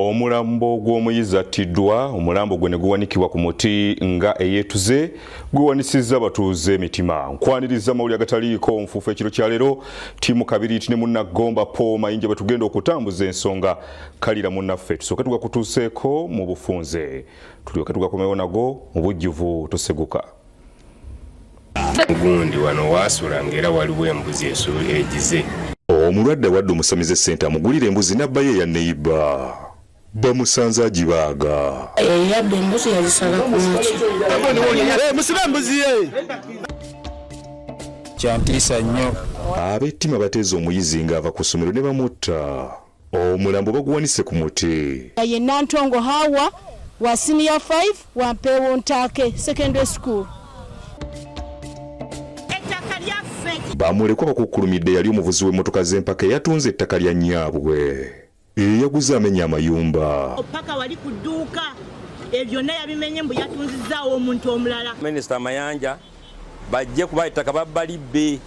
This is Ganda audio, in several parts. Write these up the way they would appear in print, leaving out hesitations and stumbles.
Omulambo gw'omuyizi attiddwa, omulambo gwe ne guwanikibwa ku muti nga eyeetuze guwanisiza abatuuze emitima. Nkwaniriza amawulire agataliiko nfuufu ekiro kya leero, ttiimu Kabiriiti ne munnagomba Paul Mayinja bwe tugenda okutambuza ensonga kalira munnaffe. Tusooke tugakutuuseeko mu bufunze, tulyoke tugakomewo nago mu bujjuvu toseguka. Gundi wano waasula ng'era waliwo embuzi egize. Omulwadde wadde omusamize ssente amugulira embuzi n'abbayo eya neiba. Bamusanze agibaaga. Yabba embuzi yazisala ku maki. Musibe embuzi ye. Kyantiisa nnyo. Ab'ettima bateeze omuyizi ng'ava ku ssomero ne bamutta. Omulambo baguwanise ku muti. Ye Nantongo Hawa wa senior 5 wa Mpewo Ntake secondary school. Bamulekwa bakukkulumidde yali omuvuzi w'emmotoka z'empaka eyatunze ettaka lya nnyabwe. Eyaguze amenya amayumba. Opaka wali ku dduuka byonna yabimenye mbu yatunzizzaawo omuntu omulala. Minisita Mayanja bajje kuba ettaka babbalibbe.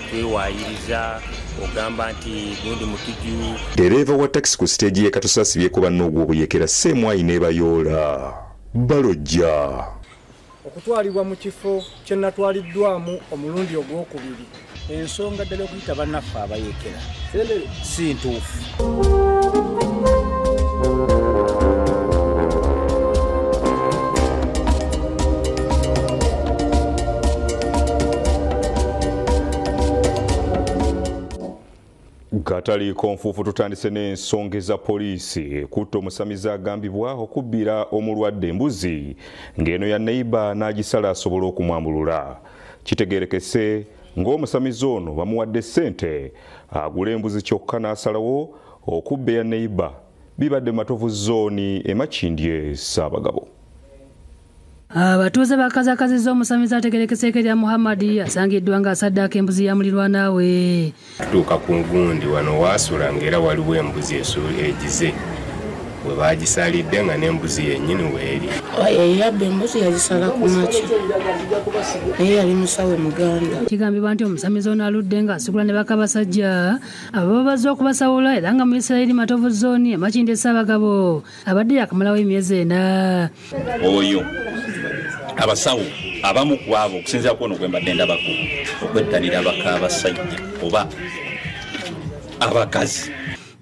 Twewaayiriza ogamba nti gundi mutujju. Dereeva wa takisi ku siteegi y'e Katosaasibyeko banne ogw'obuyekera Ssemwayi n'ebayoola. Balojja. Okutwalibwa mu kifo kye natwaliddwamu omulundi ogwokubiri. Ensonga ddala okuyita bannaffe abayekera si ntuufu. Gataliiko nfuufu tutandise n'ensonga eza poliisi ekutta omusamize agambibwa okubbira omulwadde embuzi ng'eno ya neiba n'agisala asobole okumwambulula. Kitegeerekese ng'omusamize ono bamuwadde ssente agula embuzi kyokka n'asalawo okubba eya neiba. Bibadde Matovu zooni e Makindye Ssaabagabo. Abatuuze bakazakazizza omusamize ategeerekeseeko erya Muhammadi asangiddwa ng'asaddaako embuzi ya mulirwanaawe. Tutuuka ku gundi wano waasula ng'era waliwo embuzi egize. Bwe baagisalidde nga n'embuzi yennyini weeri. Yabba embuzi yazisala ku maki. Naye yali musawo Muganda. Kigambibwa nti omusamize ono aludde ng'asigula ne bakabasajja abo bazze okubasawula era nga mu Isirayiri Matovu zooni e Makindye Ssaabagabo abadde yakamalawo emyezi 4. Oyo abasawo abamu ku abo okusinziira ku ono gwe mbadde ndabako okwettanira abasajja oba abakazi.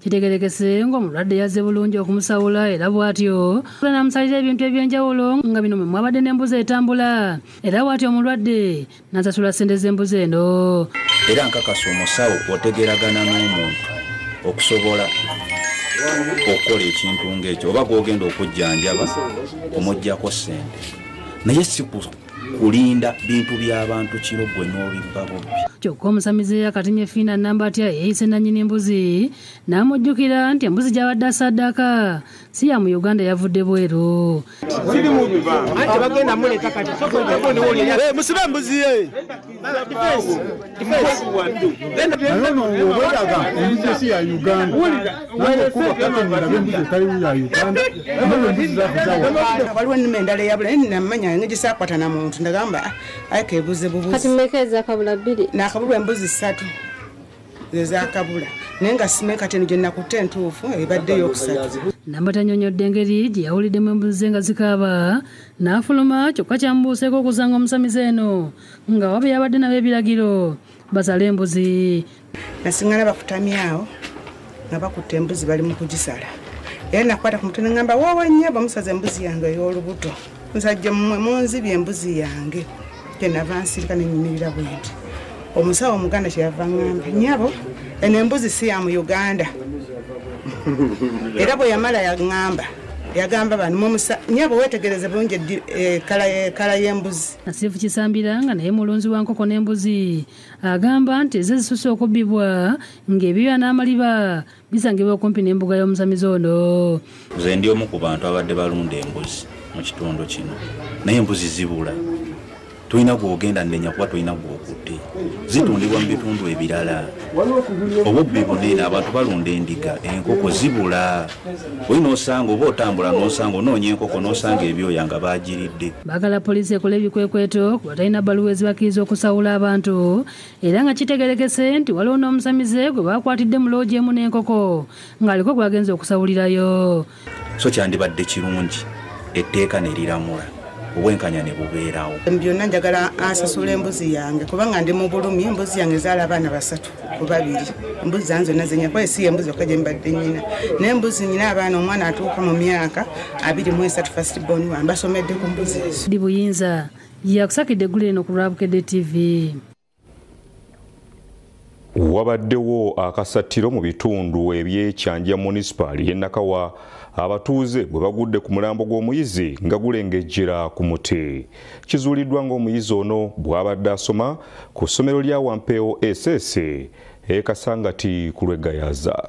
Kitegeerekese ng'omulwadde yazze bulungi okumusawula era bw'atyo n'amusalira ebintu eby'enjawulo nga bino mwe mwabadde n'embuzi etambula era bw'atyo omulwadde n'asasula ssente z'embuzi eno. Era nkakasa omusawo otegeragana n'omuntu okusobola okukola ekintu ng'ekyo oba gw'ogenda okujjanjaba omuggyako ssente naye si kulinda bintu by'abantu kiro gwe n'obibba bubbi. Kyokka omusamize akatimye Fiina namba atya yeeyise nannyini embuzi n'amujjukira nti embuzi gy'abadde asaddaaka si ya mu Uganda yavudde bweru. Bagenda muleka kati. Musibe embuzi ye. Waliwo ennima endala eyabula naye namanya ngigisaakwata na muntu ndagamba ayika ebuze bubuzi. Kati mmeka ezakabula 2? Nakabulwa embuzi 3 ezakabula naye nga simanyi kati eno gye nakutte entuufu ebadde ey'okusatu. Namba tannyonnyodde engeri gye yawuliddemu embuzi ze nga zikaaba n'afuluma kyokka kyamubuuseeko okusanga omusamize eno nga waba yabadde nabo ebiragiro basale embuzi. Nasiŋŋana bakutamye awo nga bakutta embuzi bali mu kugisala era nakwata ku mutwe ne ŋŋamba woowa nnyabo musaza embuzi yange ey'olubuto musajja mmwe munzibye embuzi yange. Kenava nsirika n'enyimirira bwenti. Omusawo Omuganda kyeyava ŋŋamba nnyabo eno embuzi si ya mu Uganda. Era bwe yamala yaŋŋamba yagamba bano nnyabo weetegereze bulungi kala y'embuzi. Nasifu Kisambira nga naye mulunzi wa nkoko n'embuzi agamba nti ze zisusse okubbibwa ng'ebibya n'amaliba bisangibwa okumpi n'embuga y'omusamize ono. Nze ndi omu ku bantu abadde balunda embuzi mu kitundu kino naye embuzi zibula. tulina gwogenda nnenya kuba tulina gwokutte zitundibwa mu bitundu ebirala obubbi bunene abantu balunda endiga enkoko zibula olina osanga oba otambula n'osanga onoonya enkoko n'osanga ebyoya nga bagiridde. Baagala poliisi ekola ebikwekweto kuba talina bbaluwa ezibakkiriza okusawula abantu era nga kitegerekese nti waliwo n'omusamize gwe baakwatidde mu loogi emu n'enkoko ng'aliko gwagenza okusawulirayo. So kyandibadde kirungi etteeka ne liramula obwenkanya ne bubeerawo. Byonna njagala asasula embuzi yange kubanga ndi mu bulumi. Embuzi yange zaala abaana 3 ku 2. Embuzi zange zonna zenyakwaye si embuzi okajja mbadde nnyina n'embuzi nyina abaana omwana atuuka mu myaka 23 first born wange basomedde ku mbuzi ezo. Ndi Buyinza yakusakidde eggulu eno ku Lwabukedde TV. Wabaddewo akasatiro mu bitundu ebyekyanja municipali y'e Nakawa abatuuze bwe bagudde ku mulambo gw'omuyizi nga gulengejjera ku muti. Kizuuliddwa ng'omuyizi ono bw'abadde asoma ku ssomero lya Wampeewo SS Kasangati ku Lwegayaza.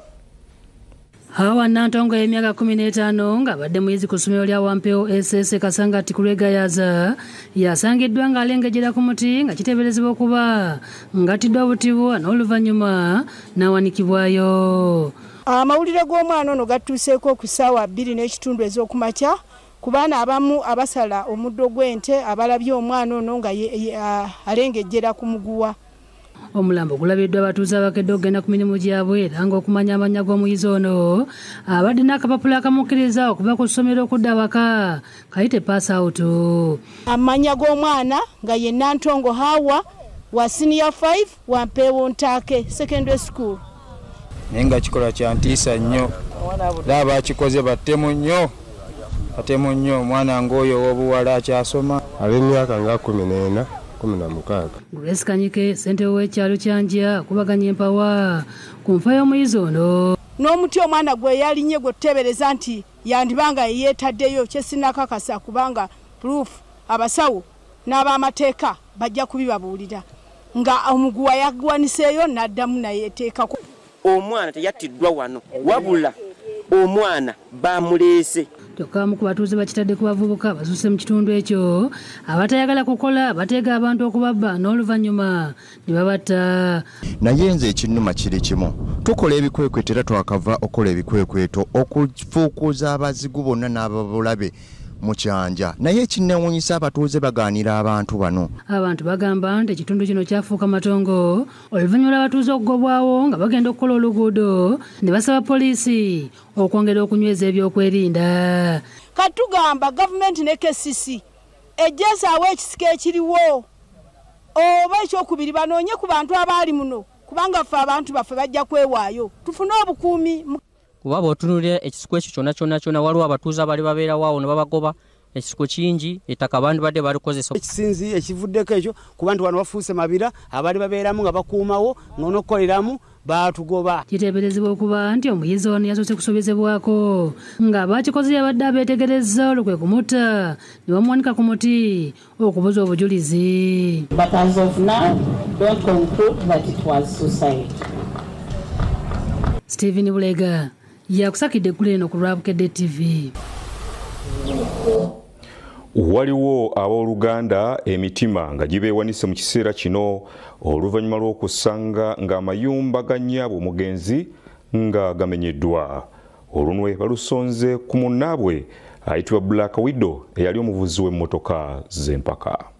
Hawa Nantongo y'emyaka 15 ng'abadde muyizi ku ssomero lya Wampeewo SS Kasangati ku Lwegayaza yasangiddwa ng'alengejjera ku muti nga kiteeberezebwa okuba ng'attiddwa butibwa n'oluvannyuma n'awanikibwayo. Amawulire g'omwana ono gatuuseeko ku ssaawa 2:30 ez'okumakya ku baana abamu abasala omuddo gw'ente abalabye omwana ono nga alengejjera ku muguwa. Omulambo gulabiddwa abatuuze abakedde okugenda ku mirimu gyabwe era ng'okumanya amannya g'omuyizi ono abadde n'akapapula akamukkiriza okuva ku ssomero okudda waka kayite pass out. Amannya g'omwana nga ye Nantongo Hawa wa senior 5 Wampeewo Ntaake secondary school. Nenga kikola kya ntiisa nnyo era bakikoze battemu nnyo omwana ng'oyo ow'obuwala akyasoma ab'emyaka nga 14 16. Grace Kanyike ssentebe w'ekyalo Kyanja akubaganya empawa ku nfa y'omuyizi ono. N'omuti omwana gwe yalinye gwe tuteebereza nti yandibanga yeetaddeyo kyesinakakasa kubanga proof abasawo n'ab'amateeka bajja kubibabuulira nga omuguwa yagwaniseeyo n'addamu nayeeteekako. Omwana teyattiddwa wano wabula omwana bamuleese. Kyokka mu ku batuuze bakitadde ku bavubuka basusse mu kitundu ekyo abatayagala kukola bateega abantu okubabba n'oluvannyuma ne babatta. Naye nze ekinnuma kiri kimu tukola ebikwekweto era twakava okola ebikwekweto okufuukuza abazigu bonna n'ababulabe mu kyanja naye ekinnewuunyisa abatuuze bagaanira abantu bano. Abantu bagamba nti ekitundu kino kyafuuka matongo oluvannyuma lw'abatuuze okugobwawo nga bagenda okukola oluguudo ne basaba poliisi okwongera okunyweza ebyokwerinda. Katugamba gavumenti ne KCC ejjeesaawo ekisiko ekiriwo oba ekyokubiri banoonye ku bantu abaali muno kubanga ffe abantu baffe bajja kwewaayo tufune obukuumi. Kuba bw'otunuulira ekisiko ekyo kyonna waliwo abatuuze abali babeerawo awo ne babagoba ekisiko kingi ettaka abandi badde balikozesa. Ekisinzi ekivuddeko ekyo kuba nti wano bafuuse mabira abali babeeramu nga bakuumawo n'onokukoleramu baatugoba. Kiteeberezebwa okuba nti omuyizi ono yasoose kusobezebwako nga bakikoze yabadde abeetegerezza olwo kwe kumutta ne bamuwanika ku muti okubuza obujulizi. But as of now, don't conclude that it was suicide. Stephen Bulega yakusakidde eggulu eno ku Lwabukedde TV. Waliwo abooluganda emitima nga gibeewanise mu kiseera kino oluvannyuma lw'okusanga ng'amayumba ga nnyabwe omugenzi nga gamenyeddwa. Olunwe balusonze ku munnaabwe ayitibwa Black Widow eyali omuvuzi w'emmotoka z'empaka.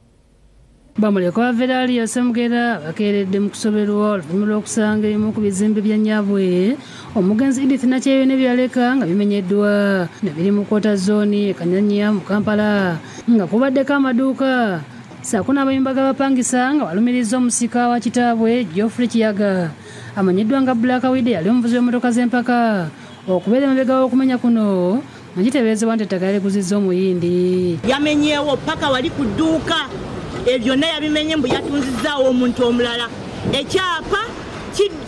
Bamuleko Averali yasemugera bakeeredde mu kusoberwa oluvannyuma lw'okusanga ebimu ku bizimbe bya nnyabwe omugenzi Edith Nakyeyo ne byaleka nga bimenyeddwa ne biri mu Kota Zone Kanyanya mu Kampala nga kubaddeko amaduuka ssaako n'abayimba g'abapangisa nga walumiriza omusika wa kitaabwe Geoffrey Kiyaga amanyiddwa nga Black Widow yali omuvuzi w'emmotoka z'empaka okubeera emabega w'okumenya kuno nga kiteeberezebwa nti ettaka yaliguzizza omuyindi. Yamenyeewo paka wali ku dduuka byonna yabimenye mbu yatunzizaawo omuntu omulala ekyapa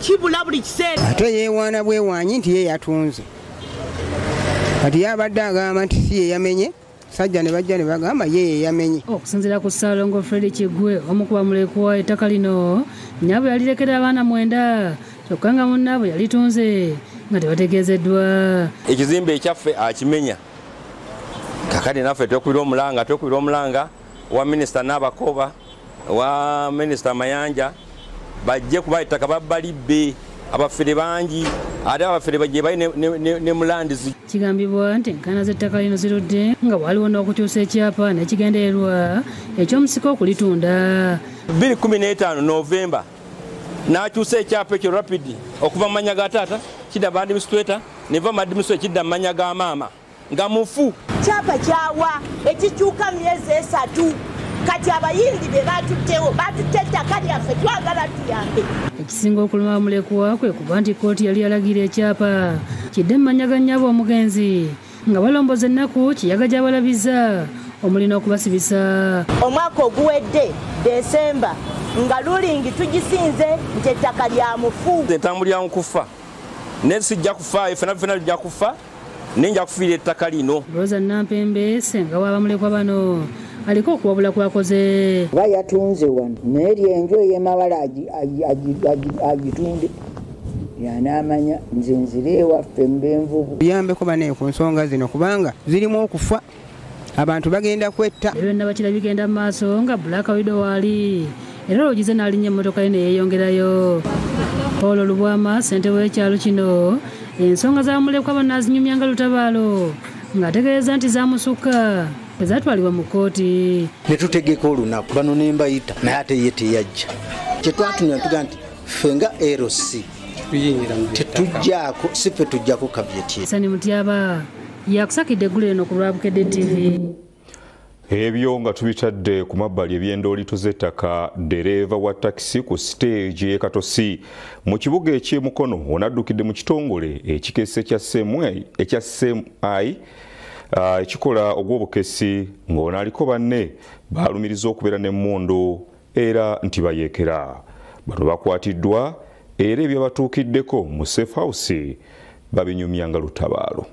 kibula buli kiseera. Ate yeewaana bwewaanyi nti ye yatunze kati yabadde agamba nti si ye yamenye sajja ne bajja ne bagamba ye yamenye. Okusinziira ku Ssaalongo Fred Kigwe omu ku bamulekwa ettaka lino nnyabwe yalirekera abaana 9 kyokka nga munnaabwe yalitunze nga tebategeezeddwa. Ekizimbe ekyaffe akimenya kakati naffe twekubira omulanga wa minisita n'abakoba wa Minister Mayanja bajje kuba ettaka babbalibbe abafere bangi ate abafere bajje bayi ne mulandizi. Kigambibwa nti enkana z'ettaka lino zirudde nga waliwo n'okukyusa ekyapa n'ekigendererwa eky'omusiko okulitunda. 2015 November n'akyusa ekyapa ekyo rapid okuva mu manya ga taata kidda bandi misitweta neva madimiso ekidda mu manya ga maama nga mufu. Kyapa kyawa ekikyuka myezi 3 kati abayindi be batuttewo batutte ettaka lyaffe twagala tuyambe. Ekisinga okuluma mulekuwa kwe kuba nti kkooti yali yalagira ekyapa kidde mu manya ga nnyabo omugenzi nga balomboza ennaku kiyaga gy'abalabiza omulina okubasibisa. Omwaka oguwedde Desemba nga lulingi tugisinze nti ettaka lya mufu. Entambulira nkufa nesijja kufa fena tujja kufa ninja kufiira ettaka lino. Rosa Nampembe senga w'abamulekwa bano aliko okuwabula kwakoze. Bayatunze wano naye enjo y'emabala agitunde yanamanya nze nzire waffe mbenvubu. Yambeko bane ku nsonga zino kubanga zirimu okufa abantu bagenda kwetta. Byonna bakira bigenda mu maaso nga Black Widow wali era ologize n'alinnya emmotoka ye ne yeeyongerayo. Paul Lubwama ssente w'ekyalo kino ensonga z'abamulekwa banaazinyumya nga lutabaalo ng'ategeeza nti zaamusukka ezatwalibwa mu kkooti. Ne tutegeka olunaku bano ne mbayita naye ate ye teyajja. Kye twatunya tuga nti ffe nga LC tetujjaako si ffe tujjako kabyetye. Sani Mutyaba yakusakidde eggulu eno ku Lwabukedde TV. Ebyo nga tubitadde ku mabbali eby'endoolito z'ettaka. Dereeva wa takisi ku siteegi y'e Katosi mu kibuga eky'e Mukono onaddukidde mu kitongole ekikeese ekya CMI ekikola ogw'obukesi ng'onaaliko banne baalumiriza okubeera n'emmundu era nti bayeekera. Bano bakwatiddwa era ebyabatuukiddeko mu safe house babinyumya nga lutabaalo.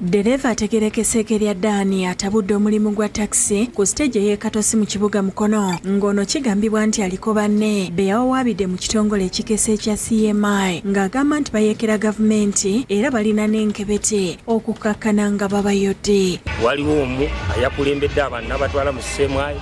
Dereva ategerekese erya Dani atabudde omulimu gwa taxi ku stage y'e Katosi mu kibuga Mukono ng'ono kigambibwa nti aliko banne be yawawaabidde mu kitongole ekikeese ekya CMI ng'agamba nti bayeekera gavumenti era balina n'enkebete okukakkana nga babayodde. Waliwo omu ayakulembedde abantu n'abatwala mu CMI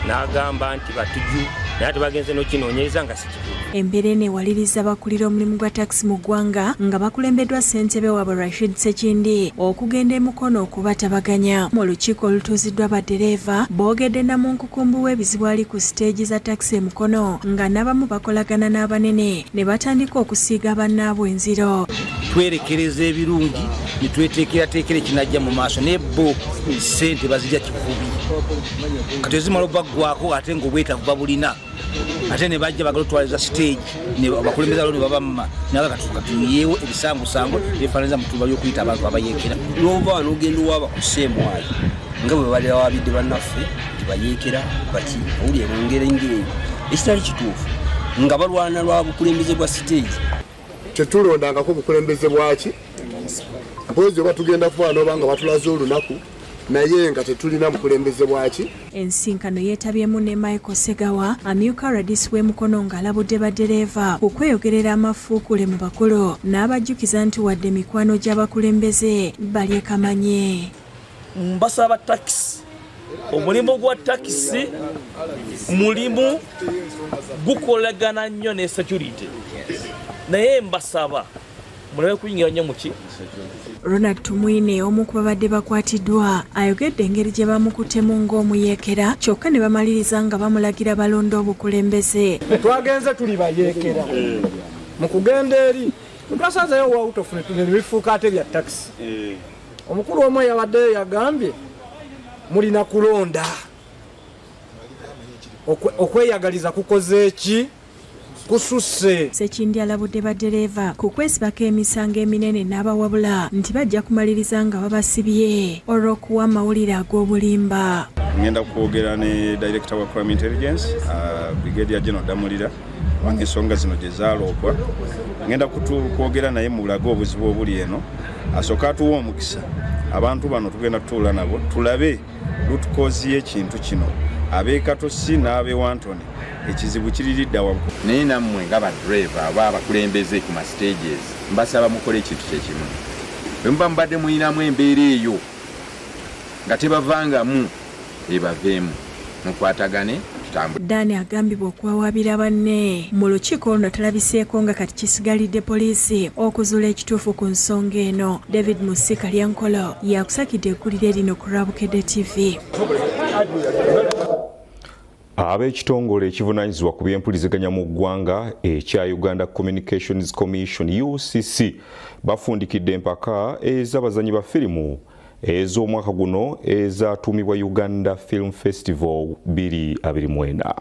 n'agamba nti batuju naye ate bagenze n'okinoonyereza nga si kituufu. Embeera eno ewaliriza abakulira omulimu gwa taxi mu ggwanga nga bakulembeddwa ssentebe waabwe Rashid Sekindi okugenda e Mukono okubatabaganya. Mu lukiiko olutuuziddwa baddereeva boogedde Namunkukumbu w'ebizibu ali ku siteegi za taxi e Mukono nga n'abamu bakolagana n'abanene ne batandika okusiiga bannaabwe enziro. Twerekereza ebirungi ne tweteekerateekera ekinajja mu maaso naye bo ssente bazijja kivubi kati ezimala obaggwako ate ng'obwetavu babulina ate ne bajja bagala otwaliza stage ne bakulembeza loni babamma naye katuyeewo ebisangusango byefaananiza mu ttuba ly'okuyita abantu abayeekera. N'ova wano ogenda owaaba ku CMI nga bwe bali bawaabidde bannaffe nti bayeekera bati owulira mu ngeri ng'eyo ekitali kituufu nga balwana lwa bukulembeze bwa stage. Tetulondangako bukulembeze bwaki mpozi oba tugenda kufaana oba nga batulaze olunaku naye nga tetulina mukulembeze bwaki. Ensinkano yeetabyemu ne Michael Segawa amyuka radisi w'e Mukono ng'alabudde baddereeva ku kweyogerera amafuukule mu bakulu n'abajjukiza nti wadde mikwano gy'abakulembeze bali ekamanye. Mbasaba takisi omulimu gwa takisi mulimu gukolagana nnyo ne security naye mbasaba mulabe kuyingira nnyo muki. Ronald Tumwine omu ku babadde bakwatiddwa ayogedde engeri gye bamukuttemu ng'omuyeekera kyokka ne bamaliriza nga bamulagira balonda obukulembeze. Twagenze tuli bayeekera mu kugenda eri twasazeyo wawutofune tugenda bifuuka ate bya takisi. Omukulu omu yabaddeyo yagambye mulina kulonda okweyagaliza kukoze eki kususse. Sekindi alabudde baddereeva ku kwesibako emisango eminene n'abawabula nti bajja kumaliriza nga babasibye olw'okuwa amawulire ag'obulimba. Ngenda kwogera ne Director wa Crime Intelligence Brigadier General Damulira wanga ensonga zino gye zaaloopwa. Ngenda kwogera naye mu bulago obuzibu obuli eno asooka atuwa omukisa abantu bano tugenda tutuula nabo tulabe lutukozi y'ekintu kino ab'e Katosi n'ab'e Wantoni ekizibu kiriridde awamu. Naye nammwe nga badriver aba abakulembeze ku ma stages mbasaba mukole ekintu kyekimu. Bwe muba mubadde mulinamu embeera eyo nga tebavangamu ebaveemu mukwatagane tutambule. Dani agambibwa okuwawaabira banne mu lukiiko luno talabiseeko nga kati kisigalidde poliisi okuzuula ekituufu ku nsonga eno. David Musika Lyankolo yakusakidde eggulire lino ku Rabukedde TV. Ab'ekitongole ekivunaanyizibwa ku by'empuliziganya mu ggwanga ekya Uganda Communications Commission UCC bafundikidde empaka ez'abazanyi ba firimu ez'omwaka guno ezatuumibwa Uganda Film Festival 2024.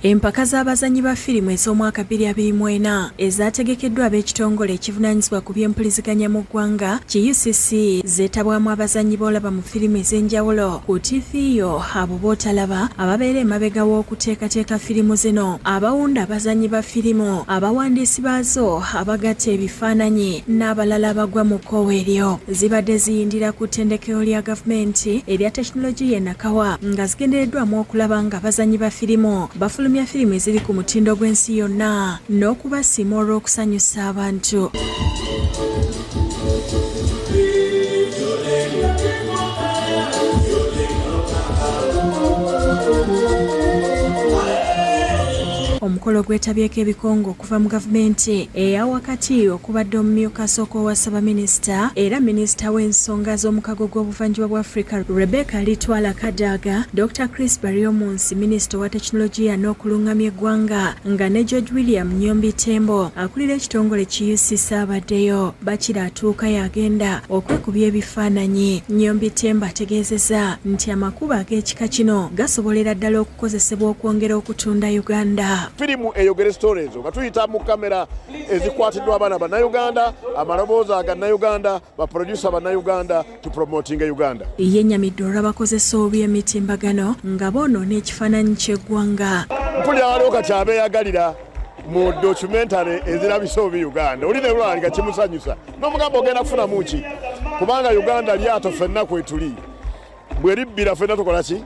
Empaka z'abazanyi ba firimu ez'omwaka 2024 ezategekeddwa ab'ekitongole ekivunaanyizibwa ku by'empuliziganya mu ggwanga ki UCC zeetabwamu abazanyi boolaba mu firimu ez'enjawulo ku TV yo abo bootalaba ababeera emabega w'okuteekateeka firimu zino abawunda abazanyi ba firimu abawandiisi baazo abagatta ebifaananyi n'abalala abagwa mu kkowe eryo. Zibadde ziyindira ku ttendekero lya gavumenti erya tekinologiya Nakawa nga zigendereddwamu okulaba nga abazanyi ba firimu bafulumya firimu eziri ku mutindo gw'ensi yonna n'okubasiima olw'okusanyusa abantu. Omukolo gwetabyeko ebikongo okuva mu gavumenti eya wakati okubadde omumyuka asooka owa Ssaabaminisita era minisita w'ensonga z'omukago gw'obuvanjuba bwa Africa Rebecca Litwala Kadaga, Dr. Chris Baryomunsi minisita wa tekinologiya n'okulungamya eggwanga nga ne George William Nyombi Tembo akulira ekitongole ki UCC abaddeyo. Bakira atuuka yagenda okwekubya ebifaananyi. Nyombi Tembo ategeezezza nti amakubo ag'ekika kino gasobolera ddala okukozesebwa okwongera okutunda Uganda. Firimu eyogere stories nga tuyita mu kamera ezikwatiddwa abaana bannayuganda, amaloboozi agannayuganda, baproducer bannayuganda to promoting Uganda. Yennyamidde olw'abakozesa obubi emitimbagano nga boonoona ekifaananyi ky'eggwanga. Mpulira waliwo kati abeeyagalira mu documentary ezirabisa obubi Uganda. Oli ne lwali nga kimusanyusa. N'omugamba ogenda kufunamu ki? Kubanga Uganda lyato ffenna kwetuli. Bwe libbira ffenna tukola ki?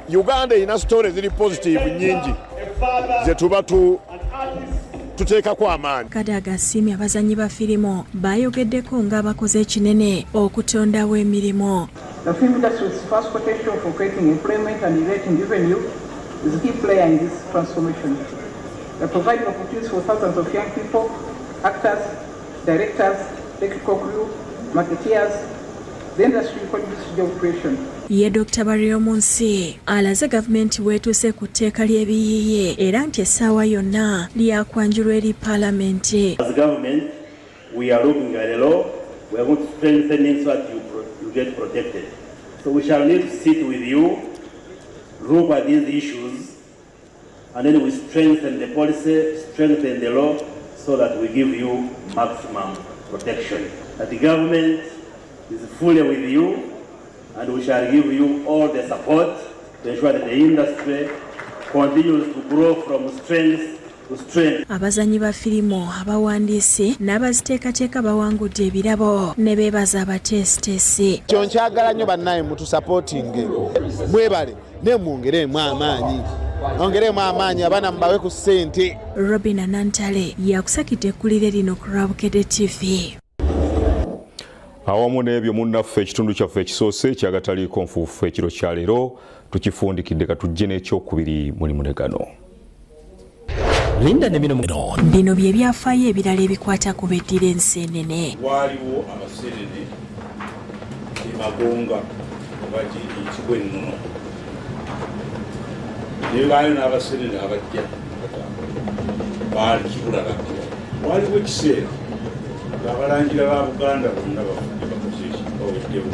Uganda erina stories ziri positive nnyingi zetuba tuteekako amaanyi. Kadaga asiimye abazanyi ba firimu baayogeddeko ng'abakoze ekinene okutondawo emirimu. The film industry's first potential for creating employment and generating revenue is a key player in this transformation. They're providing opportunities for thousands of young people, actors, directors, technical crew, marketeers. The industry contributes to job creation. Ye Dr. Baryomunsi alaze gavumenti weetuuse ku tteeka ly'ebiyiiye era nti essaawa yonna lyakwanjulwa eri paalamenti. As a government, we are looking at a law. We are going to strengthen it so that you get protected. So we shall need to sit with you, look at these issues, and then we strengthen the policy, strengthen the law, so that we give you maximum protection. That the government is fully with you, and we shall give you all the support to ensure that the industry continues to grow from strength to strength. Abazanyi ba firimu abawandiisi n'abaziteekateeka bawangudde ebirabo ne beebaza abateesiteesi. Kyo nkyagala nnyo bannaye mutusapootinge, mwebale ne mwongeremu amaanyi. Ongeremu amaanyi abaana mubawe ku ssente. Robin Anantale yakusakidde eggulire lino ku Rabukedde TV. Awamu n'ebyo munnaffe ekitundu kyaffe ekisoose ekyagataliiko nfuufu ekiro kya leero tukifundikidde katujje n'ekyokubiri mulimu ne gano. Bino bye byafaayo ebirala ebikwata ku beddira enseenene. Waaliwo amaseenene emagonga oba ekigwa ennono. Naye baayo n'abaseenene abajja baali kibulala. Waaliwo ekiseera abalangira ba Buganda bonna bafudde bakoze ekibaweddewo.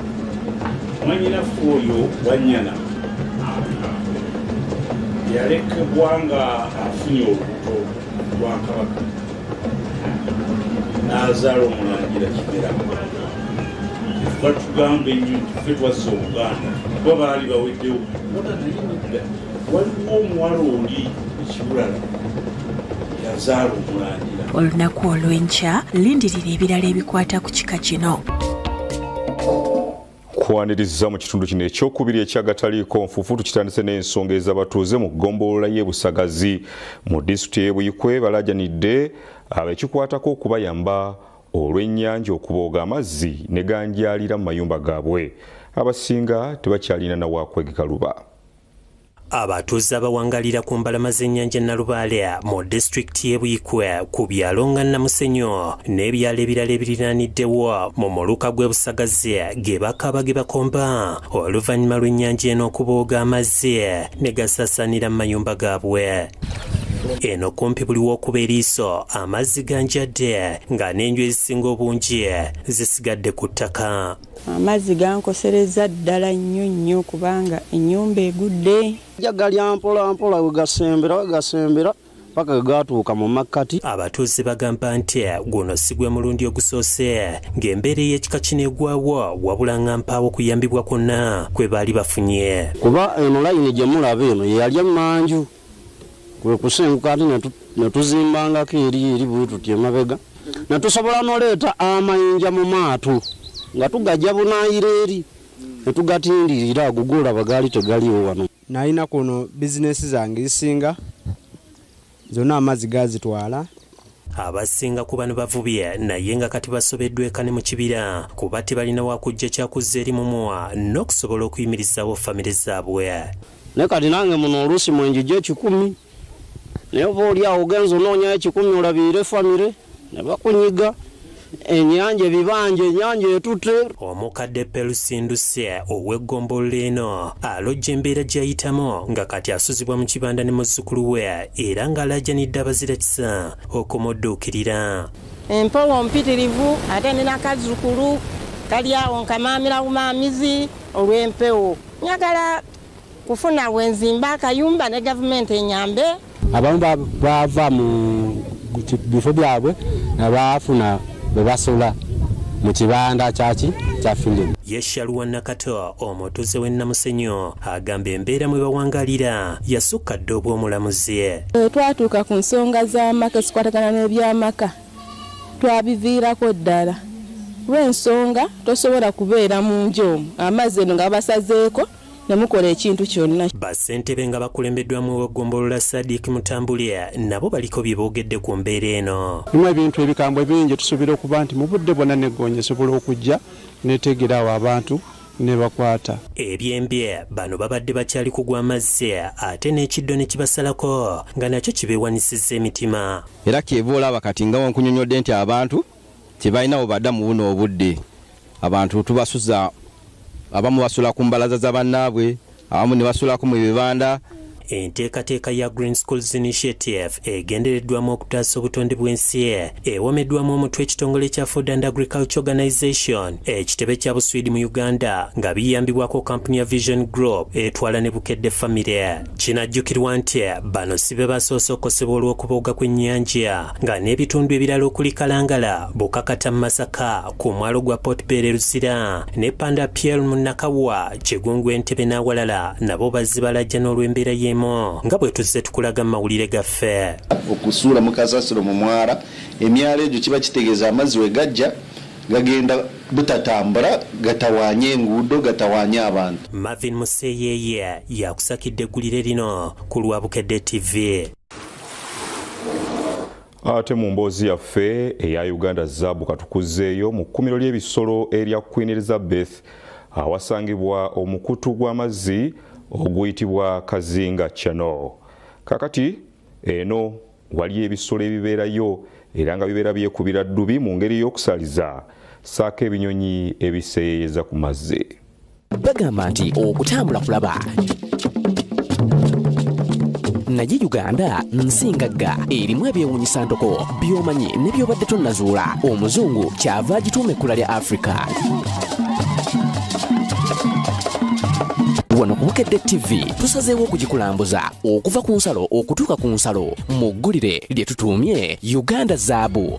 Mwanyinaffe oyo Wanyana yalekebwa nga afunye olubuto lwa Kabaka n'azaala omulangira Kimera. Batugambe nnyo nti ffe twazza Obuganda kuba baali baweddewo. Waliwo omuwala oli ekibulala yazaala omulangira. Olunaku olw'enkya lindirira ebirala ebikwata ku kika kino. Kwaniriza mu kitundu kino ekyokubiri ekyagataliiko nfuufu tukitandise n'ensonga ez'abatuuze mu ggombolola y'e Busagazi mu disitulikiti y'e Buikwe balaajanidde abekikwatako okubayamba olw'ennyanja okubooga amazzi ne ganjaalira mu mayumba gaabwe. Abasinga tebakyalina na waakwegeka luba. Abatuuze abawangalira ku mbalama z'ennyanja Nalubaale mu disitulikiti y'e Buikwe ku byalo nga Namusenyo n'ebyalo ebirala ebiriraaniddewo mu muluka gw'e Busagazi ge bakaaba ge bakomba oluvannyuma lw'ennyanja eno okubooga amazzi ne gasaasaanira mu mayumba gaabwe. Eno kumpi buli w'okuba eriiso amazzi ganjadde nga n'enju ezisinga obungi zisigadde ku ttaka. Amazzi gankosereza ddala nnyo kubanga ennyumba egudde. Jagalya mpola mpola we gasembera paka gatuuka mu makkati. Abatuuze bagamba nti guno si gwe mulundi ogusoose ng'embeera y'ekika kino egwawo wabula ng'ampaawo okuyambibwa kwonna kwe baali bafunye. Kuba eno layini gye mulaba eno yali emmanju kwe kusenguka ate ne tuzimbangako eri bwe tutyo emabega ne tusobola n'oleeta amayinja mu maato nga tugajja bunaayira eri ne tugatindirira agugula bagali tegaliwo wano. Nalina kuno bizinesi zange zisinga zonna amazzi gazitwala. Abasinga ku bano bavubye naye nga kati basobeddwa eka ne mu kibira kuba tebalina wakujja kyakuzza eri mumuwa n'okusobola okuyimirizaawo famire zaabwe. Ne kati nange muno oluusi mwenjija 10 naye oba oliawo ogenza onoonyayo 10 olabiire famire ne bakunyiga. Ennyanja ebibanja ennyanja etute. Omukadde Pelusinduse ow'eggombolola eno alojja embeera gy'ayitamu nga kati asuzibwa mu kibanda ne muzzukulu we era ng'alaajanidde abazira kisa okumudduukirira. Empewo mpitirivu ate nina kazzukulu kali awo nkamaamira bumaamizi olw'empewo. Njagala kufuna bwenzimba akayumba ne gavumenti enyambe. Abamu bava mu bifo byabwe ne baafuna bwe basola mu kibanda kya filimu. Yeshaluwa Nakato omutuuze w'e Namusenyo agamba embeera mwe bawangalira yasukka dda obw'omulamuzi. Twatuuka ku nsonga z'amaka ezikwatagana n'ebyamaka twabiviirako ddala lw'ensonga tosobola kubeera mu nju omwo amazzi eno nga basazeeko nemukola ekintu kyonna. Bassentebe nga bakulembeddwamu w'eggombolola Sadiq Mutambulya nabo baliko bye boogedde ku mbeera eno. Limu ebintu ebikambwe bingi tusuubira okuba nti mu budde bwonna n'eggonja esobola okujja neetegerawo abantu ne bakwata. Ebyembye bano babadde bakyali kugwa amazzi ate n'ekiddo ne kibasalako nga nakyo kibeewanisizza emitima. Era kyeva olaba kati nga wankunyonyodde nti abantu tebalinawo badda mu buno obudde. Abantu tubasuza abamu basula ku mbalaza za bannaabwe abamu ne basulako mu bibanda. Enteekateeka ya Green Schools Initiative egendereddwamu okutaasa obutonde bw'ensi ewomeddwamu omutwe ekitongole kya Food and Agriculture Organization ekitebe kya Buswidi mu Uganda nga biyambibwako kampuni ya Vision Group etwala ne Bukedde Family. Kinajjukirwa nti bano si be basoose okukosebwa olw'okubooga kw'ennyanja nga n'ebitundu ebirala okuli Kalangala, Bukakata Masaka ku mwalo gwa Port Bell Lusira ne Panda Piel mu Nakawa, Kigungu Entebbe n'awalala nabo bazzi balajja n'olw'embeera y'emu nga bwe tuzze tukulaga mu mawulire gaffe. Okusuula mu kasasiro mu mwara emyalo egyo kiba kitegeeza amazzi we gajja gagenda butatambula gatawaanye enguudo gatawaanye abantu. Marvin Museyeye yakusakidde eggulire lino ku lwa Bukedde TV. Ate mu mboozi yaffe eya Uganda Zaabu katukuzeeyo mu kkumiro ly'ebisolo erya Queen Elizabeth awasangibwa omukutu gw'amazzi oguyitibwa Kazinga Channel. Kakati eno wali ebisolo ebibeerayo era nga bibeera byekubira ddubi mu ngeri y'okusaliza saako ebinyonyi ebiseeyeeyeza ku mazzi. Bagamba nti okutambula kulaba naye Uganda nsingagga erimu ebyewuunyisa ntoko by'omanyi ne by'obadde tonnazuula. Omuzungu kyava agituuma ekkula lya Africa. Wano ku Bukedde TV tusazeewo okugikulambuza okuva ku nsalo okutuuka ku nsalo mu ggulire lye tutuumye Uganda Zaabu.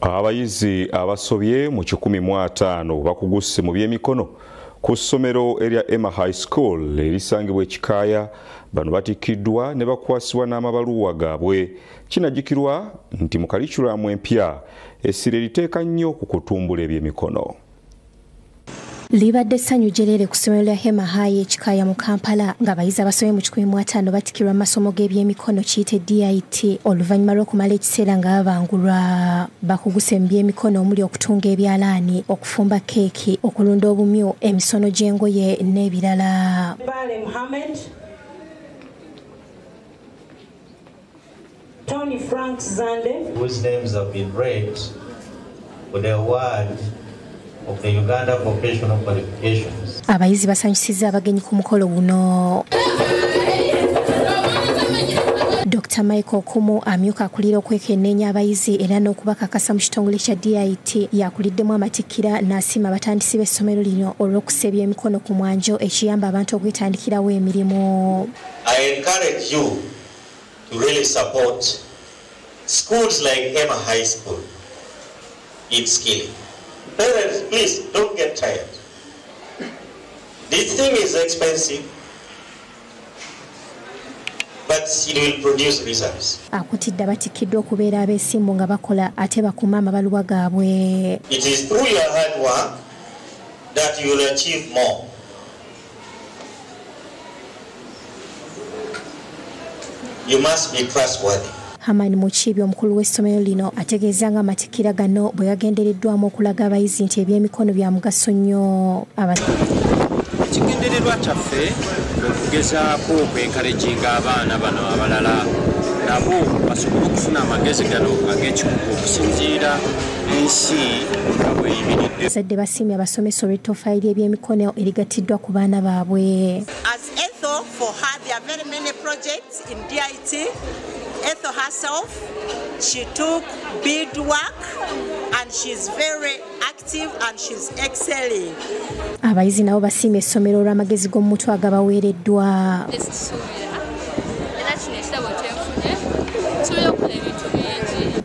Abayizi abasobye mu 15 bakuguse mu by'emikono ku ssomero erya Emma High School erisangibwa ekikaaya. Bano batikiddwa ne bakwasibwa n'amabaluwa gaabwe. Kinajjukirwa nti mu kalikulamu empya essira eriteeka nnyo ku kutumbula eby'emikono. libadde essanyu jerere ku ssomero lya Hema High ekikaaya mu Kampala ng'abayizi abasomye mu 15 batikirwa amasomo g'ebyemikono kiyite DIT oluvannyuma lw'okumala ekiseera nga babangulwa bakuguse mu byemikono omuli okutunga ebyalaani okufumba keeki okulunda obumyu emisono gy'engoye n'ebirala. Tony Frank Zande, whose names have been read with the award of the Uganda Vocational Qualifications. Abayizi basanyusizza abagenyi ku mukolo guno. Dr. Michael Kumu amyuka akulira okwekenneenya abayizi era n'okubakakasa mu kitongole kya DIT yakuliddemu amatikkira n'asiima abatandisi b'essomero lino olw'okusebya emikono ku mwanjo ekiyamba abantu okwetandikirawo emirimu. I encourage you to really support schools like Hema High School in skilling. Parents, please don't get tired. This thing is expensive, but it will produce results. Akutidde abatikkiddwa okubeera abeesimbu nga bakola ate bakuuma amabaluwa gaabwe. It is through your hard work that you will achieve more. You must be trustworthy. Hamani Muchibi omukulu w'essomero lino ategeeza nga amatikkira gano bwe gagendereddwamu okulaga abayizi nti ebyemikono bya mugaso nnyo. Ekigendererwa kyaffe okugezaako okwenkaleginga abaana bano abalala nabo basobole okufuna amagezi gano ag'ekikugu okusinziira ensi nga bweyimiridde. Bazadde basiimye abasomesa olw'ettoffaali ly'ebyemikono erigattiddwa ku baana baabwe. As Ethel, for her there are very many projects in DIT. Ethel herself, she took beadwork and she's very active and she's excelling. Abayizi nabo basiimye essomero olw'amagezi g'omutwe agabaweereddwa.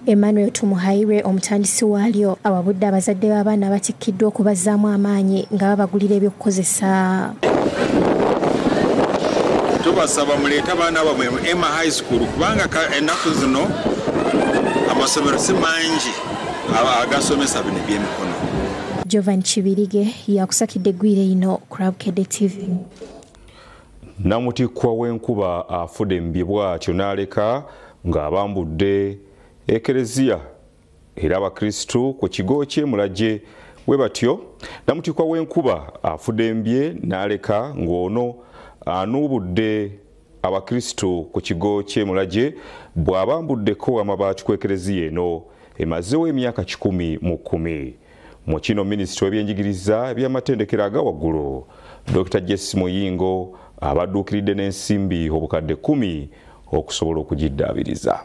Emmanuel Tumuhairwe omutandisi waalyo awabudde abazadde b'abaana abatikkiddwa okubazzaamu amaanyi nga babagulira ebyokukozesa. Tubasaba muleete abaana bammwe mu Hema High School kubanga ennaku zino amasomero si mangi agasomesa bino ebyemikono. Jovan Kibirige yakusakidde eggwire lino ku Rabkedde TV. Namutikkwa w'enkuba afudde mu bye bw'atyo n'aleka ng'abambudde Ekereziya era abakristu ku kigo ky'Emulagye we batyo. Namutikkwa w'enkuba afudde mbye n'aleka ng'ono anuubudde abakristu ku kigo ky'Emulagye bw'abambuddeko amabaati ku Ekereziya eno emazeewo emyaka 10 mu kino minisitule w'ebyenjigiriza by'amatendekero aga waggulu Dr. Jesse Muyingo abadduukiridde n'ensimbi obukadde 10 okusobola okugiddaabiriza.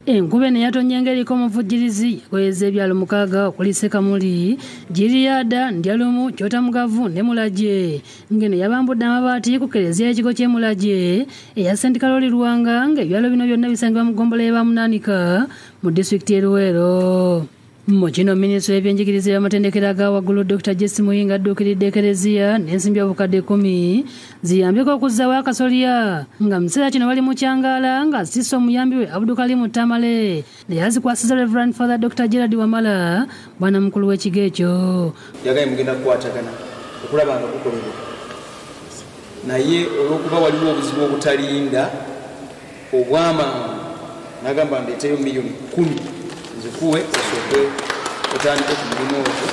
Enkuba eno yatonnya ng'eriko omuvujjirizi yakweza ebyalo 6 okuli Sekamuli, Giriada, Ndyalumu, Kyotamugavu ne Mulagye. Ng'eno yabambudde amabaati ku Kereziya y'ekigo ky'Emulagye eya St. Carol Lwanga ng'ebyalo bino byonna bisangibwa mu ggombolola y'Abamunaanika mu disitulikiti y'e Luweero. Mu kino minisitule y'ebyenjigiriza by'amatendekero aga waggulu Dr. Jesse Muyingo adduukiridde Ekereziya n'ensimbi obukadde 10 ziyambyeko okuzzaawo akasolya nga mu kiseera kino bali mu kyangaala nga asitisse omuyambi we Abdulkalimu Tamale naye azikwasiza Reverend Father Dr. Gerard Wamala bwana mukulu w'ekigo ekyo. Yagaye mugenda kukwatagana okulaba nga kukolebwa naye olw'okuba waliwo obuzibu obutalinda obw'amangu n'agamba ndeeteyo miliyoni 10 zikuwe osoke otandike ku mulimu ogwo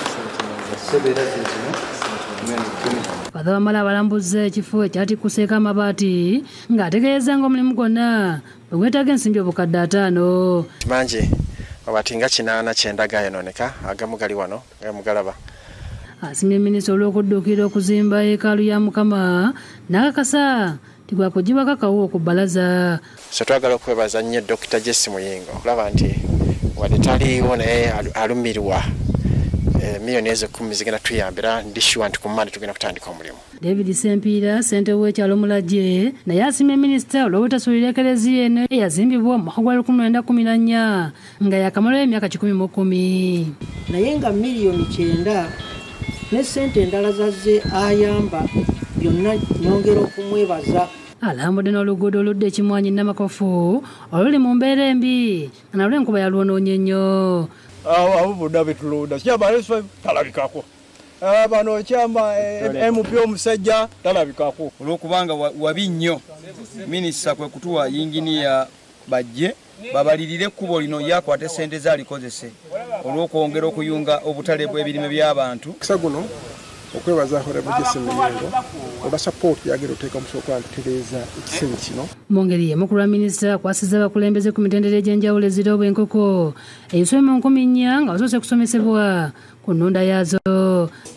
sebeera zino. Father Wamala abalambuza ekifo ekyatikkuseeko amabaati ng'ategeeza ng'omulimu gwonna bwe gwetaaga ensimbi obukadde 5. Manje amabaati nga 89 gayonooneka agamu gali wano gamugalaba. Asiimye minisita olw'okudduukirira okuzimba yeekaalu ya Mukama n'akakasa tigwakugibwako akawo ku bbalaza. So twagala okwebaza nnyo Dr. Jesse Muyingo olaba nti wadde taliiwo naye alumirwa miliyoni ezo 10 zigenda tuyambira ndishuwa nti ku Mande tugenda kutandika omulimu. David Sempiira ssentebe w'ekyalo Mulagye naye asiimye minisita olw'obutasuulira Ekereziya eno eyazimbibwa mu mwaka gwa 1914 nga yakamalayo emyaka 10. Naye nga miliyoni 9 ne ssente endala zazze ayamba byonna nyongera okumwebaza. Alambudde n'oluguudo oludda Ekimwanyi Namakofu oluli mu mbeera embi nga nalwo enkuba yalwonoonye nnyo. Abo bonna betulonda kyamaleso talabikako bano kyama MP omusajja talabikako olwokubanga wabi nnyo minisita kwe kutuwa yinginiya bajje babalirire ekkubo lino yakwate ssente zalikozese olw'okwongera okuyunga obutale bw'ebirime by'abantu kisa guno okwebaza Honorable Jesse Muyingo oba support yagera oteeka musooka ntutereeza ekiseera kino mu ngeri y'emukulu wa minisita akwasizza abakulembeze ku mitendera egy'enjawulo ezira obw'enkoko ebisome 4,000 nga basoose kusomesebwa ku nnunda yaazo.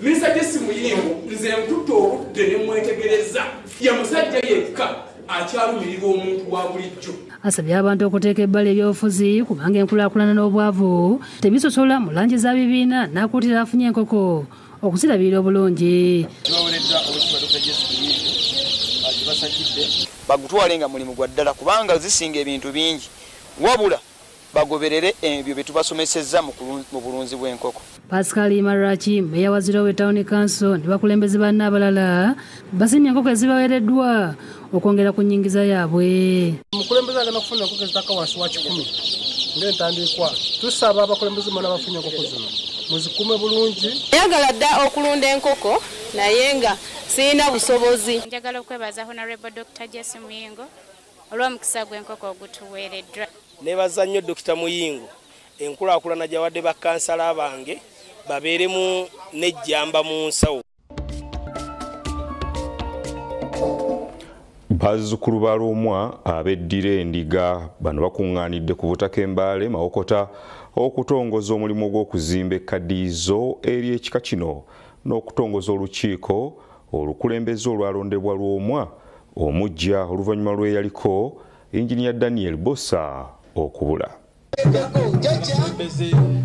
Minisita Jesse Muyingo nze nkutte obudde ne mwetegereza ya musajja yekka akyalumirira omuntu wa bulijjo. Asabye abantu okuteeka ebbala ebyobufuzi kubanga enkulaakulana n'obwavu tebisosola mu langi za bibiina n'akuutira afunye enkoko okuzirabirira obulungi. Bagutwale nga mulimu gwa ddala kubanga zisinga ebintu bingi wabula bagoberere ebyo bye tubasomesezza mu bulunzi bw'enkoko. Pascal Maraki meya wa Zirowe Town Council ne bakulembeze banna abalala basimye enkoko ezibaweereddwa okwongera ku nnyingiza yaabwe. Omukulembeze agenda kufuna enkoko ezitaka wansi wa 10 ng'entandikwa. Tusaba abakulembeze bonna bafunye enkoko zino muzikume bulungi. Njagala dda okulunda enkoko naye nga sirina busobozi. Njagala okwebaza Honorable Dr. Jesse Muyingo olw'omukisa gw'enkoko ogutuweereddwa. Nebaza nnyo Dr. Muyingo enkulaakulana gyawadde bakansala bange babeeremu n'ejjamba mu nsawo. Bazzukulu ba Lwomwa abeddira endiga bano bakuŋŋaanidde ku butaka Embaale Mawokota okutongoza omulimu gw'okuzimba ekkadiizo eri ekika kino n'okutongoza olukiiko olukulembeze olwalondebwa Lwomwa omujja oluvannyuma lw'eyaliko Engineer Daniel Bossa okubula.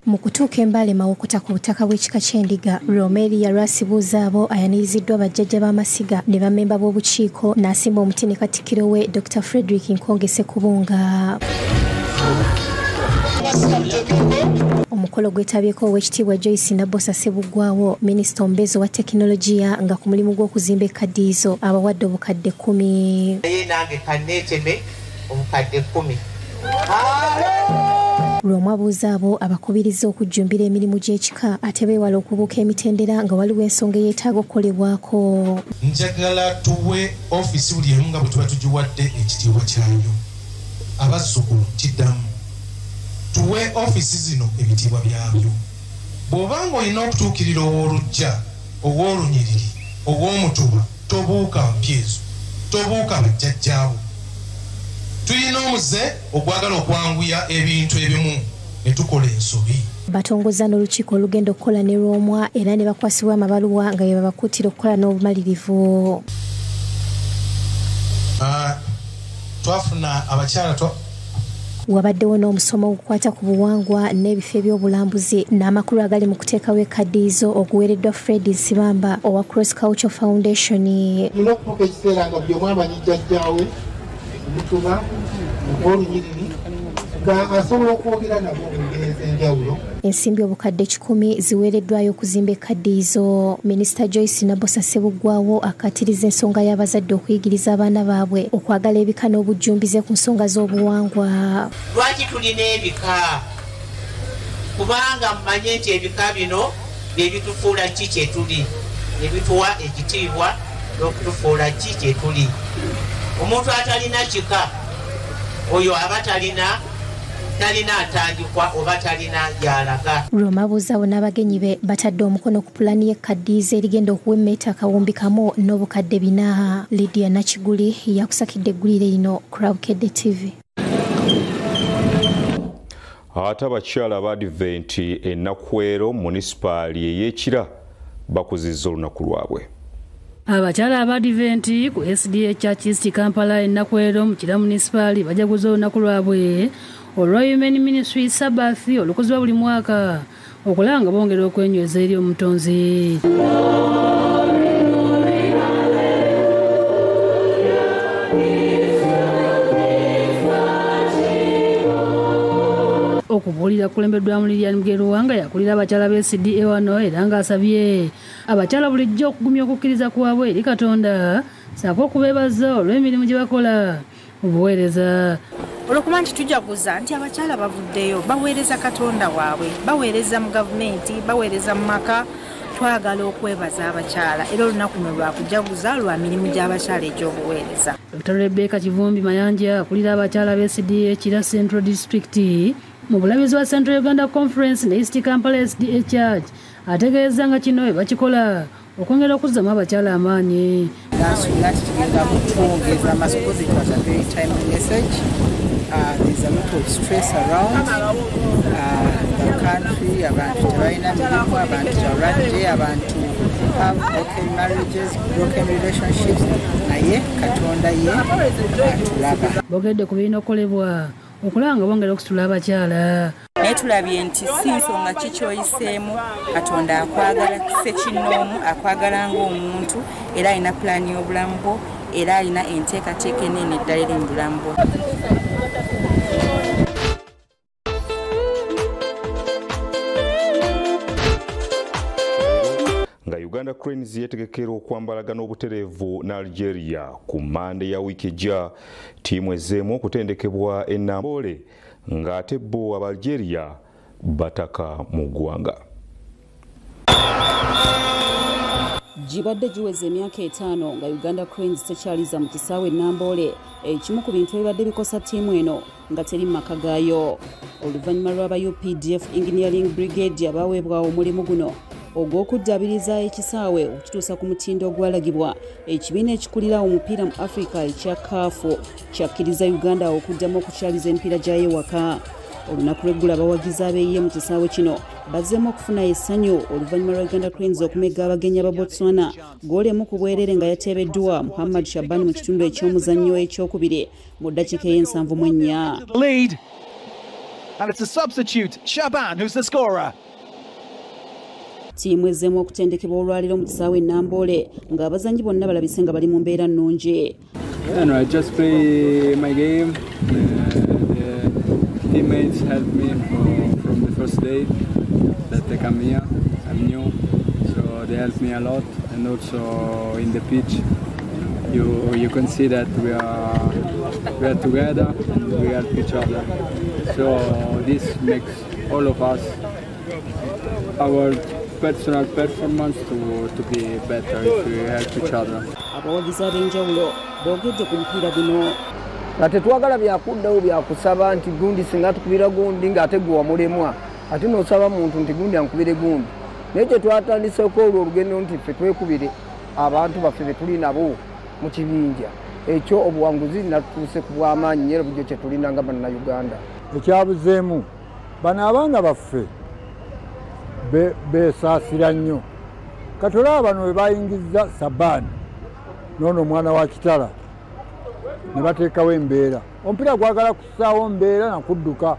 Mu kutuuka Embaale Mawokota ku butaka bw'ekika ky'endiga, Romeri yalwasibuuza abo ayaniriziddwa bajjajja b'amasiga ne bammemba b'obukiiko n'asimba omuti ne Katikkiro we Dr. Frederick Nkongese Kubunga. Omukolo gwetabyeko Oweekitiibwa Joyce Nabbosa Ssebuggwawo, minisita ombeezi wa tekinologiya nga ku mulimu gw'okuzimba ekkadiizo abawadde obukadde 10. Naye nange kanneeteme obukadde 10. Lwomwa abuuza abo abakubiriza okujjumbira emirimu gy'ekika ate beewala okubuuka emitendera nga waliwo ensonga eyeetaaga okukolebwako. Njagala tuwe ofiisi buli emu nga bwe tuba tugiwadde ekitiibwa kyayo. Abazzukulu kiddamu tuwe ofiisi zino ebitiibwa byabyo. Bw'obanga olina okutuukirira ow'olujja, ow'olunyiriri, ow'omutuba, tobuuka mpyezo, tobuuka bajjajjaabo. Tuyina omuze ogwagala okwanguya ebintu ebimu ne tukola ensobi. Batongoza n'olukiiko olugenda okukola ne Lwomwa era ne bakwasibwa amabaluwa nga bye babakuutira okukola n'obumalirivu. Twafuna abakyala wabaddewo n'omusomo ogukwata ku buwangwa n'ebifo ebyobulambuzi n'amakulu agali mu kuteekawo ekkadiizo oguweereddwa Fred Nsibamba owa Cross Culture Foundation. Tulina okutuuka ekiseera nga buli omu amanyi jjajjaawe omutuba olunyiriri nga asobola okwogera nabo mu ngeri ez'enjawulo. Ensimbi obukadde 10 ziweereddwayo okuzimba ekkadiizo. Minisita Joyce Nabbosa Ssebuggwawo akkaatiriza ensonga y'abazadde okuyigiriza abaana baabwe okwagala ebika n'obujjumbize ku nsonga z'obuwangwa. Lwaki tulina ebika? Kubanga mmanye nti ebika bino bye bitufuula ki kye tuli, ne bituwa ekitiibwa n'okutufuula ki kye tuli. Omuntu atalina kika oyo aba talina ntandikwa oba talina gy'alaga. Lwomwa abuuza abo n'abagenyi be batadde omukono ku pulaani y'ekkadiizo erigenda okuwemma akawumbi kamu n'obukadde 4. Lydia Nakiguli yakusakidde eggulire lino Crowdcade TV. Ate abakyala ba Advent e Nakwero munisipaali ey'Ekira bakuzizza olunaku lwabwe. Abakyala aba Advent ku SDA Church East Kampala e Nakwero mu Kira munisipaali bajaguza olunaku lwabwe olwa Human Ministry Sabbath olukuzibwa buli mwaka okulaba nga bongera okwenyweza eri omutonzi. Okubuulira kulembeddwamu Lilian Mugeruwanga yakulira abakyala be SDA wano era ng'asabye abakyala bulijjo okugumya okukkiriza kwabwe eri Katonda ssaako okubeebaza olw'emirimu gye bakola mu buweereza. Olwokuba nti tujaguza nti abakyala bavuddeyo baweereza Katonda waabwe, baweereza mu gavumenti, baweereza mu maka, twagala okwebaza abakyala era olunaku luno lwakujaguza lwa mirimu gy'abakyala egy'obuweereza. Dr. Rebecca Kivumbi Mayanja akulira abakyala b'SDA Kira Central District mu bulabizi wa Central Uganda Conference ne East Kampala SDA Church ategeeza nga kino bwe bakikola okwongera okuzzamu abakyala amaanyi. Tugenda kwongeza because it was a very timely message. There's a lot of stress around the country. Abantu tebalina mirimu, abantu tebalwadde, abantu have broken marriages, broken relationships. Naye Katonda ye atulaba. Bogedde ku birina okukolebwa okulaba nga bongera okusitula abakyala. Naye tulabye nti si nsonga ki ky'oyiseemu, Katonda akwagala ssekinnoomu, akwagala ng'omuntu era alina pulaani y'obulamu bwo era alina enteekateeka ennene ddala eri mu bulamu bwo. Nga Uganda Cranes yetegekera okwambalagana obutereevu ne Algeria ku Mande ya wiiki ejja, ttiimu ezzeemu okutendekebwa e Namboole ng'ate bo aba Algeria bataka mu ggwanga. Gibadde giweze emyaka 5 nga Uganda Cranes tekyaliza mu kisaawe Namboole, ekimu ku bintu ebibadde bikosa ttiimu eno nga teri mu maka gaayo. Oluvannyuma lw'aba UPDF Engineering Brigade abaweebwa omulimu guno ogw'okuddaabiriza ekisaawe okituusa ku mutindo ogwalagibwa, ekibiina ekikulira omupiira mu Africa ekya CAF kyakkiriza Uganda okuddamu okukyaliza emipiira gyayo ewaka. Olunaku lw'eggulu abawagizi abeeyiye mu kisaawe kino bazzeemu okufuna essanyu oluvannyuma lwa Uganda Cranes okumegga abagenyi aba Botswana gooli emu ku bwereere nga yateebeddwa Muhammad Shaban mu kitundu eky'omuzannyo ekyokubiri mu ddakiika ey'ensanvu-mu-ennya. Lead, and it's a substitute, Shaban, who's the scorer. Ttiimu ezzeemu okutendekebwa olwaleero mu kisaawe Namboole ng'abazannyi bonna balabise nga bali mu mbeera nnungi. I just play my game. Teammates helped me from the first day that they come here. I'm new, so they helped me a lot. And also in the pitch, you can see that we are together and we help each other. So this makes all of us, our personal performance to be better if we help each other. Abawagizi ab'enjawulo boogedde ku mupiira guno. nga tetwagala byakuddawo byakusaba nti gundi singa tukubira gundi ng'ate gwe wamulemwa ate n'osaba muntu nti gundi ankubire gundi. Naye kye twatandiseko olwo olugendo nti ffe twekubire abantu baffe be tuli nabo mu kibinja ekyo obuwanguzi natuuse ku bw'amaanyi nyera bujjo kye tulina nga bannayuganda. Ekyabuzeemu bano abaana baffe beesaasira nnyo. Katolaba bano we bayingizza Sabaani n'ono omwana wa Kitala ne bateekawo embeera. Omupiira gwagala kussaawo mbeera na kudduka.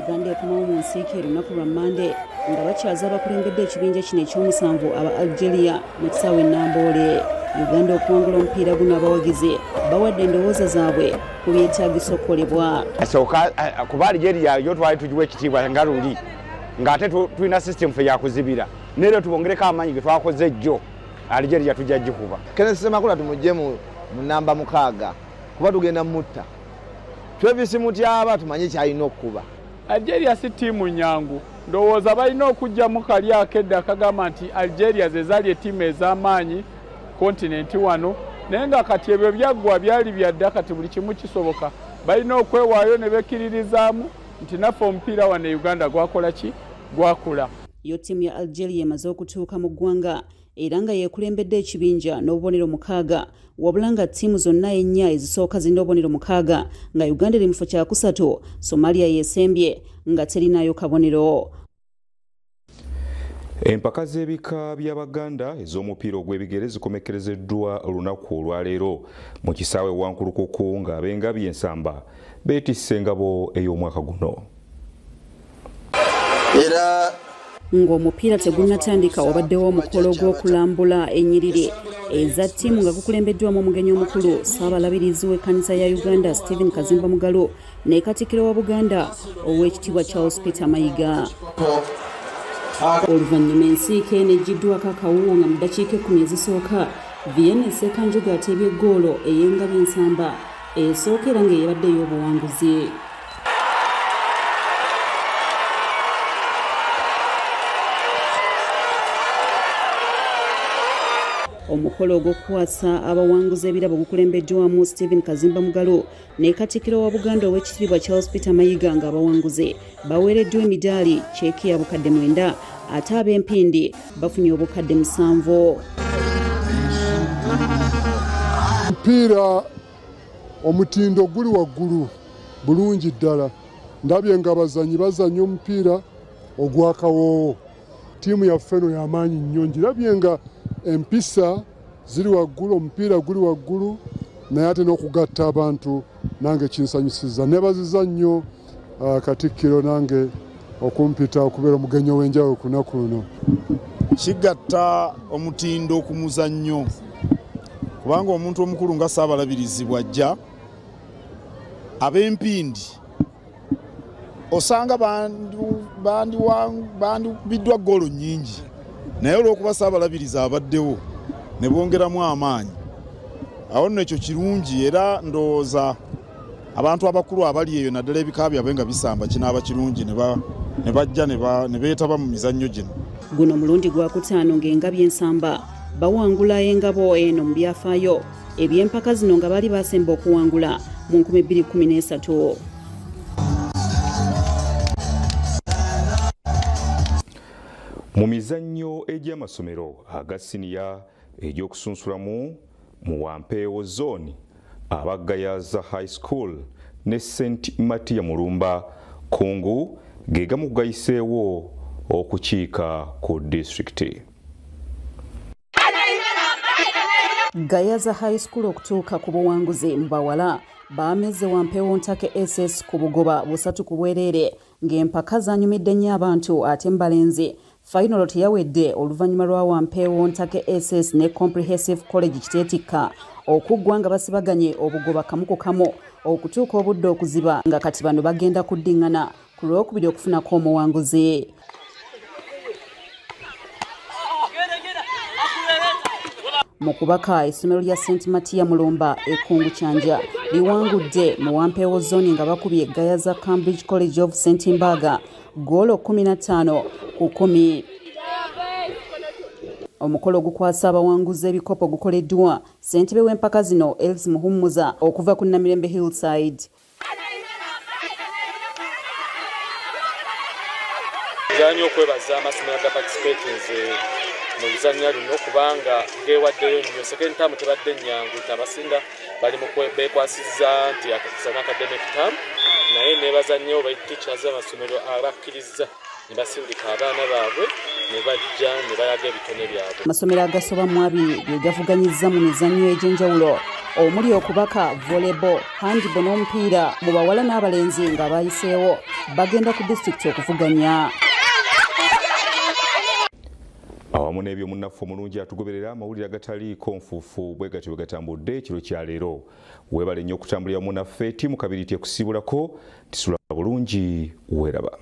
Uganda ekumawo mu nsiike olunaku lwa Mande nga bakyaza abakulembedde ekibinja kino ekyomusanvu aba Algeria mu kisaawe Namboole. Uganda okuwangula omupiira guno abawagizi bawadde endowooza zaabwe ku byetaagisa okukolebwa. Kuba Algeria yo twali tugiwa ekitiibwa nga luli ng'ate tulina system ffe yakuzibira neero tubongereko amaanyi ge twakoze jjo Algeria tujja gikuba. Kenneth Ssemakula tumugye mu namba 6 kuba tugenda mutta. Twevisi mutyaba tumanye kyalina okukuba. Algeria si ttiimu nyangu, ndowooza balina okugyamu kali akedde akagamba nti Algeria ze zaali ettiimu ez'amaanyi kontinenti wano, naye nga kati ebyo byaggwa byali byadda, kati buli kimu kisoboka. Balina okwewaayo ne bekkiririzaamu nti naffe omupiira wano e Uganda gwakola ki? Gwakula. Yo ttiimu ya Algeria emaze okutuuka mu ggwanga era nga yeekulembedde ekibinja n'obubonero 6 wabula nga ttiimu zonna ennya ezisooka zirina obubonero 6 nga Uganda eri mu kifo kya 3, Somalia yeesembye nga terinayo kabonero. Empaka z'ebika by'Abaganda ez'omupiira ogw'ebigere zikomekerezeddwa olunaku olwaleero mu kisaawe Wankulukuku ng'ab'engabi ensamba beetisse engabo ey'omwaka guno. Era ng'omupiira tegunnatandika wabaddewo omukolo gw'okulambula ennyiriri eza ttiimu nga gukulembeddwamu omugenyi omukulu Ssaabalabirizi w'ekkanisa ya Uganda Stephen Kazimba Mugalo ne Katikkiro wa Buganda Oweekitiibwa Charles Peter Mayiga. Oluvannyuma ensiike eneggiddwako akawuwo nga mu ddakiika 10 ezisooka Vienna Ssekanjuga ateebye eggoolo ey'engabi ensamba esookera ng'eyabadde ey'obuwanguzi. omukolo ogw'okukwasa abawanguzi ebirabo gukulembeddwamu Stephen Kazimba Mugalo ne Katikkiro wa Buganda ow'ekitiibwa Charles Peter Mayiga ng'abawanguzi baweereddwa emidaali ceeki ya bukadde 9 ate ab'empindi bafunye obukadde 7. Mpira omutindo guli waggulu bulungi ddala. Ndabye nga bazanyi bazanya omupiira ogwakawoowo. Tiimu yaffe eno y'amaanyi nnyo. Ngirabye nga empisa ziri waggulu, omupiira guli waggulu, naye ate n'okugatta abantu nange kinsanyusiza. Nebaziza nnyo Katikkiro nange okumpita okubeera omugenyi ow'enjawulo ku lunaku luno. Kigatta omutindo ku muzannyo kubanga omuntu omukulu nga Ssaabalabirizi bw'ajja ab'empindi osanga bandibiddwa ggoolo nnyingi naye olw'okuba Ssaabalabirizi abaddewo ne bongeramu amaanyi awo nno ekyo kirungi era ndowooza abantu abakulu abali eyo naddala ebika byabwe nga bisamba kinaaba kirungi ne bajja ne beetaba mu mizannyo gino. Guno mulundi gwakutaano ng'engabi ensamba bawangula engabo eno mu byafaayo eby'empaka zino nga bali basemba okuwangula mu 2013. Mu mizannyo egy'amasomero aga siniya egy'okusunsulamu mu Wampeewo Zone, abaggayaza High School ne St. Matia Mulumba Kungu ge gamu gayiseewo okukiika ku disitulikiti. Gayaza High School okutuuka ku buwanguzi mu bawala baameze Wampeewo Ntake SS ku bugoba 3 ku bwereere ng'empaka zanyumidde nnyo abantu ate mbalenzi final teyawedde oluvannyuma lwa Wampeewo Ntake SS ne Comprehensive College Kiteetikka okuggwa nga basibaganye obugoba kamu ku kamu okutuuka obudde okuziba nga kati bano bagenda kuddiŋŋana ku lwokubiri okufunako omuwanguzi. Mu kubaka essomero lya St. Matia Mulumba Ekungu Kyanja liwangudde mu Wampeewo Zone nga bakubye Gayaza Cambridge College of St. Mbaga goolo 15 ku 10. Omukolo gukwasa abawanguzi ebikopo gukoleddwa ssentebe w'empaka zino Elvis Muhumuza okuva ku Namirembe Hillside. Zanyo okwebaza amasomero aga participations mu bizannya lino kubanga geewaddeyo nnyo. Second term tebadde nnyangu, abasinga bali mu beekwasizza nti akakisa n'academic term, naye neebaza nnyo teachers amasomero abakkiriza ne basindika abaana baabwe ne bajja ne bayaga ebitone byabwe. Amasomero agasoba mu 2 ge gavuganyizza mu mizannyo egy'enjawulo omuli okubaka volleyball, handball n'omupiira mu bawala n'abalenzi nga bayiseewo bagenda ku disitulikiti okuvuganya. Awamu n'ebyo munnaffe omulungi atugoberera amawulire agataliiko nfuufu bwe gatyo bwe gatambudde ekiro kya leero. Weebale nnyo okutambulira munnaffe ttiimu kabiri tekusiibulako tisula bulungi weeraba.